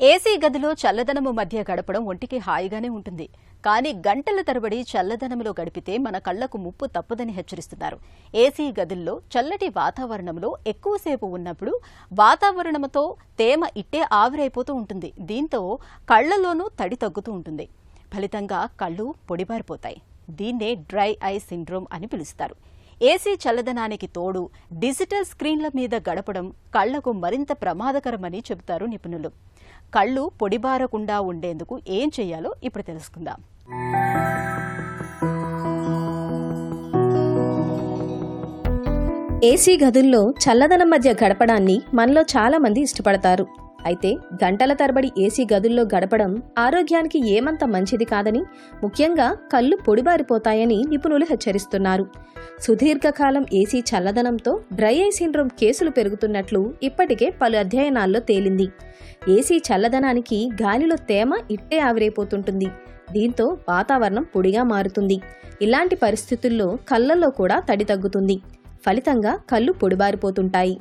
AC గదిలో చల్లదనము మధ్య గడపడం ఒంటికి హాయిగానే ఉంటుంది. కానీ గంటల తరబడి చల్లదనంలో గడిపితే మన కళ్లకు ముప్పు తప్పదని హెచ్చరిస్తున్నారు. ఏసీ గదుల్లో చల్లటి వాతావరణంలో ఎక్కువసేపు ఉన్నప్పుడు వాతావరణంతో తేమ ఇట్టే ఆవిరైపోతూ ఉంటుంది. దీంతో కళ్లలోనూ తడి తగ్గుతూ ఉంటుంది. ఫలితంగా కళ్ళు పొడిబారిపోతాయి. దీన్నే డ్రై ఐ సిండ్రోమ్ అని పిలుస్తారు. ఏసీ చల్లదనానికి తోడు డిజిటల్ స్క్రీన్ల మీద గడపడం కళ్లకు మరింత ప్రమాదకరమని చెబుతారు నిపుణులు. కళ్ళు పొడిబారకుండా ఉండేందుకు ఏం చేయాలో ఇప్పుడు తెలుసుకుందాం. ఏసీ గదుల్లో చల్లదనం మధ్య గడపడాన్ని మనలో చాలా మంది ఇష్టపడతారు. అయితే గంటల తరబడి ఏసీ గదుల్లో గడపడం ఆరోగ్యానికి ఏమంత మంచిది కాదని, ముఖ్యంగా కళ్ళు పొడిబారిపోతాయని నిపుణులు హెచ్చరిస్తున్నారు. సుదీర్ఘకాలం ఏసీ చల్లదనంతో డ్రై ఐ సిండ్రోమ్ కేసులు పెరుగుతున్నట్లు ఇప్పటికే పలు అధ్యయనాల్లో తేలింది. ఏసీ చల్లదనానికి గాలిలో తేమ ఇట్టే ఆవిరైపోతుంటుంది. దీంతో వాతావరణం పొడిగా మారుతుంది. ఇలాంటి పరిస్థితుల్లో కళ్లలో కూడా తడి తగ్గుతుంది. ఫలితంగా కళ్ళు పొడిబారిపోతుంటాయి.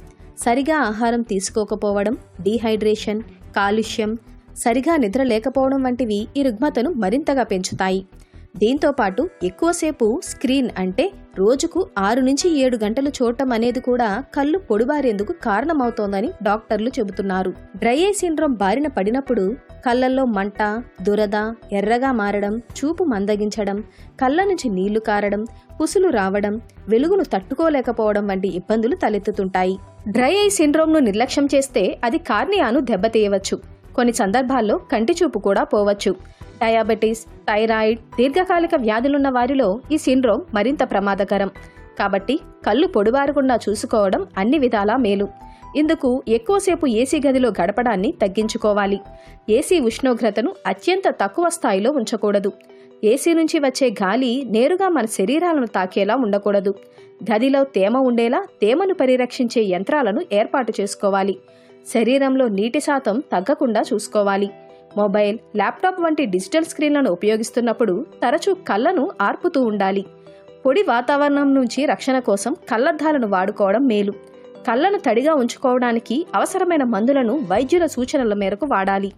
సరిగా ఆహారం తీసుకోకపోవడం, డీహైడ్రేషన్, కాలుష్యం, సరిగా నిద్ర లేకపోవడం వంటివి ఈ రుగ్మతను మరింతగా పెంచుతాయి. దీంతోపాటు ఎక్కువసేపు స్క్రీన్ అంటే రోజుకు 6 నుంచి 7 గంటలు చూడటం అనేది కూడా కళ్ళు పొడిబారేందుకు కారణమవుతోందని డాక్టర్లు చెబుతున్నారు. డ్రై ఐ సిండ్రోమ్ బారిన పడినప్పుడు కళ్లల్లో మంట, దురద, ఎర్రగా మారడం, చూపు మందగించడం, కళ్ల నుంచి నీళ్లు కారడం, పుసులు రావడం, వెలుగును తట్టుకోలేకపోవడం వంటి ఇబ్బందులు తలెత్తుతుంటాయి. డ్రై ఐ సిండ్రోమ్ను నిర్లక్ష్యం చేస్తే అది కార్నియాను దెబ్బతీయవచ్చు. కొన్ని సందర్భాల్లో కంటి చూపు కూడా పోవచ్చు. డయాబెటీస్, థైరాయిడ్, దీర్ఘకాలిక వ్యాధులున్న వారిలో ఈ సిండ్రోమ్ మరింత ప్రమాదకరం. కాబట్టి కళ్ళు పొడిబారకుండా చూసుకోవడం అన్ని విధాలా మేలు. ఇందుకు ఎక్కువసేపు ఏసీ గదిలో గడపడాన్ని తగ్గించుకోవాలి. ఏసీ ఉష్ణోగ్రతను అత్యంత తక్కువ స్థాయిలో ఉంచకూడదు. ఏసీ నుంచి వచ్చే గాలి నేరుగా మన శరీరాలను తాకేలా ఉండకూడదు. గదిలో తేమ ఉండేలా తేమను పరిరక్షించే యంత్రాలను ఏర్పాటు చేసుకోవాలి. శరీరంలో నీటి శాతం తగ్గకుండా చూసుకోవాలి. మొబైల్, ల్యాప్టాప్ వంటి డిజిటల్ స్క్రీన్లను ఉపయోగిస్తున్నప్పుడు తరచూ కళ్లను ఆర్పుతూ ఉండాలి. పొడి వాతావరణం నుంచి రక్షణ కోసం కళ్లద్దాలను వాడుకోవడం మేలు. కళ్లను తడిగా ఉంచుకోవడానికి అవసరమైన మందులను వైద్యుల సూచనల మేరకు వాడాలి.